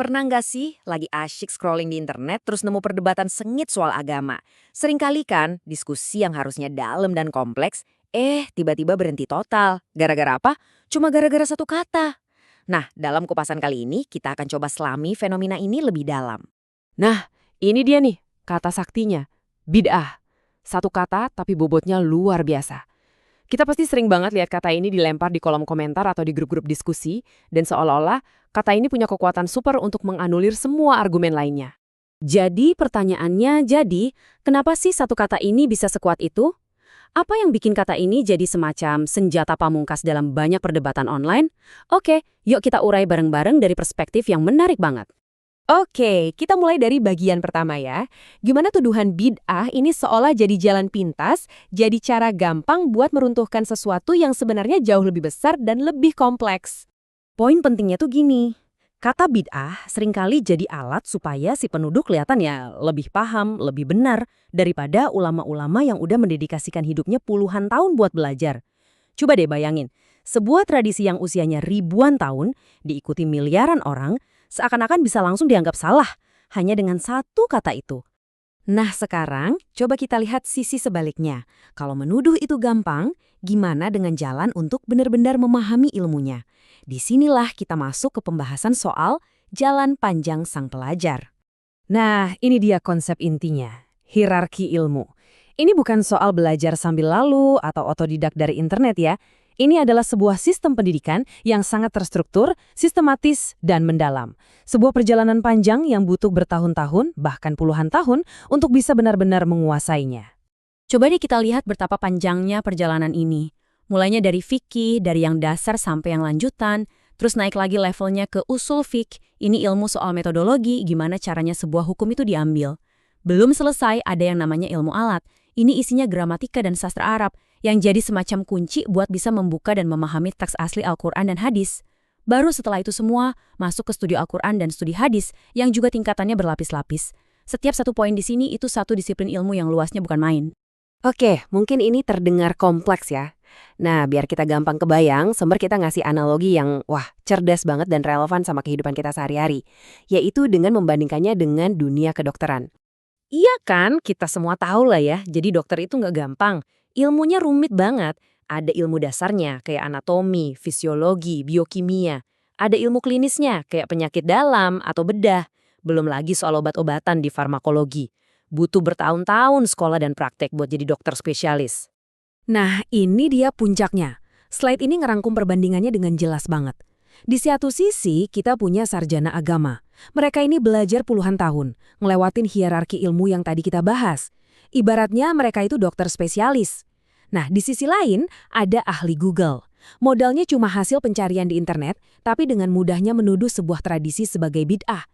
Pernah nggak sih lagi asyik scrolling di internet terus nemu perdebatan sengit soal agama? Seringkali kan diskusi yang harusnya dalam dan kompleks, tiba-tiba berhenti total. Gara-gara apa? Cuma gara-gara satu kata. Nah, dalam kupasan kali ini kita akan coba selami fenomena ini lebih dalam. Nah, ini dia nih, kata saktinya. Bid'ah. Satu kata tapi bobotnya luar biasa. Kita pasti sering banget lihat kata ini dilempar di kolom komentar atau di grup-grup diskusi, dan seolah-olah kata ini punya kekuatan super untuk menganulir semua argumen lainnya. Jadi pertanyaannya, kenapa sih satu kata ini bisa sekuat itu? Apa yang bikin kata ini jadi semacam senjata pamungkas dalam banyak perdebatan online? Oke, yuk kita urai bareng-bareng dari perspektif yang menarik banget. Oke, kita mulai dari bagian pertama ya. Gimana tuduhan bid'ah ini seolah jadi jalan pintas, jadi cara gampang buat meruntuhkan sesuatu yang sebenarnya jauh lebih besar dan lebih kompleks. Poin pentingnya tuh gini, kata bid'ah seringkali jadi alat supaya si penuduh kelihatan ya lebih paham, lebih benar daripada ulama-ulama yang udah mendedikasikan hidupnya puluhan tahun buat belajar. Coba deh bayangin, sebuah tradisi yang usianya ribuan tahun, diikuti miliaran orang, seakan-akan bisa langsung dianggap salah, hanya dengan satu kata itu. Nah sekarang, coba kita lihat sisi sebaliknya. Kalau menuduh itu gampang, gimana dengan jalan untuk benar-benar memahami ilmunya? Disinilah kita masuk ke pembahasan soal jalan panjang sang pelajar. Nah, ini dia konsep intinya, hierarki ilmu. Ini bukan soal belajar sambil lalu atau otodidak dari internet ya. Ini adalah sebuah sistem pendidikan yang sangat terstruktur, sistematis, dan mendalam. Sebuah perjalanan panjang yang butuh bertahun-tahun, bahkan puluhan tahun, untuk bisa benar-benar menguasainya. Coba deh kita lihat betapa panjangnya perjalanan ini. Mulainya dari fikih, dari yang dasar sampai yang lanjutan, terus naik lagi levelnya ke usul fiqh. Ini ilmu soal metodologi, gimana caranya sebuah hukum itu diambil. Belum selesai ada yang namanya ilmu alat. Ini isinya gramatika dan sastra Arab, yang jadi semacam kunci buat bisa membuka dan memahami teks asli Al-Quran dan hadis. Baru setelah itu semua, masuk ke studi Al-Quran dan studi hadis, yang juga tingkatannya berlapis-lapis. Setiap satu poin di sini itu satu disiplin ilmu yang luasnya bukan main. Oke, mungkin ini terdengar kompleks ya. Nah, biar kita gampang kebayang, Sumber kita ngasih analogi yang, cerdas banget dan relevan sama kehidupan kita sehari-hari. Yaitu dengan membandingkannya dengan dunia kedokteran. Iya kan, kita semua tahu lah ya, jadi dokter itu nggak gampang. Ilmunya rumit banget. Ada ilmu dasarnya, kayak anatomi, fisiologi, biokimia. Ada ilmu klinisnya, kayak penyakit dalam atau bedah. Belum lagi soal obat-obatan di farmakologi. Butuh bertahun-tahun sekolah dan praktek buat jadi dokter spesialis. Nah, ini dia puncaknya. Slide ini ngerangkum perbandingannya dengan jelas banget. Di satu sisi, kita punya sarjana agama. Mereka ini belajar puluhan tahun, ngelewatin hierarki ilmu yang tadi kita bahas. Ibaratnya mereka itu dokter spesialis. Nah, di sisi lain, ada ahli Google. Modalnya cuma hasil pencarian di internet, tapi dengan mudahnya menuduh sebuah tradisi sebagai bid'ah.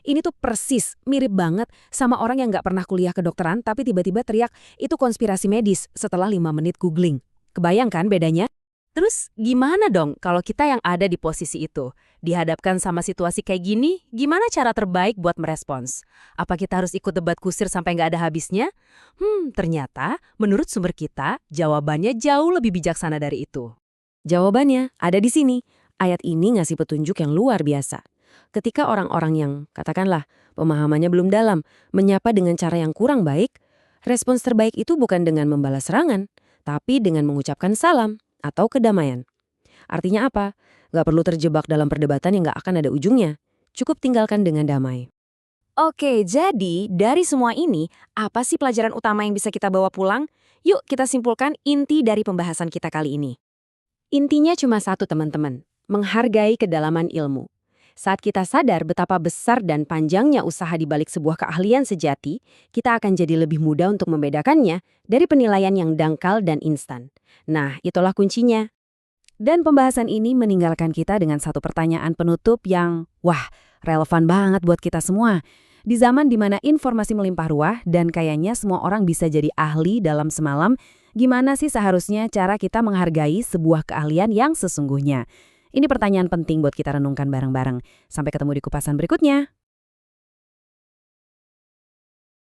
Ini tuh persis, mirip banget sama orang yang nggak pernah kuliah kedokteran, tapi tiba-tiba teriak, itu konspirasi medis setelah 5 menit googling. Kebayang kan bedanya? Terus gimana dong kalau kita yang ada di posisi itu? Dihadapkan sama situasi kayak gini, gimana cara terbaik buat merespons? Apa kita harus ikut debat kusir sampai nggak ada habisnya? Ternyata menurut sumber kita, jawabannya jauh lebih bijaksana dari itu. Jawabannya ada di sini. Ayat ini ngasih petunjuk yang luar biasa. Ketika orang-orang yang, katakanlah, pemahamannya belum dalam, menyapa dengan cara yang kurang baik, respons terbaik itu bukan dengan membalas serangan, tapi dengan mengucapkan salam atau kedamaian. Artinya apa? Gak perlu terjebak dalam perdebatan yang gak akan ada ujungnya. Cukup tinggalkan dengan damai. Oke, jadi dari semua ini, apa sih pelajaran utama yang bisa kita bawa pulang? Yuk kita simpulkan inti dari pembahasan kita kali ini. Intinya cuma satu teman-teman, menghargai kedalaman ilmu. Saat kita sadar betapa besar dan panjangnya usaha di balik sebuah keahlian sejati, kita akan jadi lebih mudah untuk membedakannya dari penilaian yang dangkal dan instan. Nah, itulah kuncinya. Dan pembahasan ini meninggalkan kita dengan satu pertanyaan penutup yang, relevan banget buat kita semua. Di zaman dimana informasi melimpah ruah dan kayaknya semua orang bisa jadi ahli dalam semalam, gimana sih seharusnya cara kita menghargai sebuah keahlian yang sesungguhnya? Ini pertanyaan penting buat kita renungkan bareng-bareng. Sampai ketemu di kupasan berikutnya.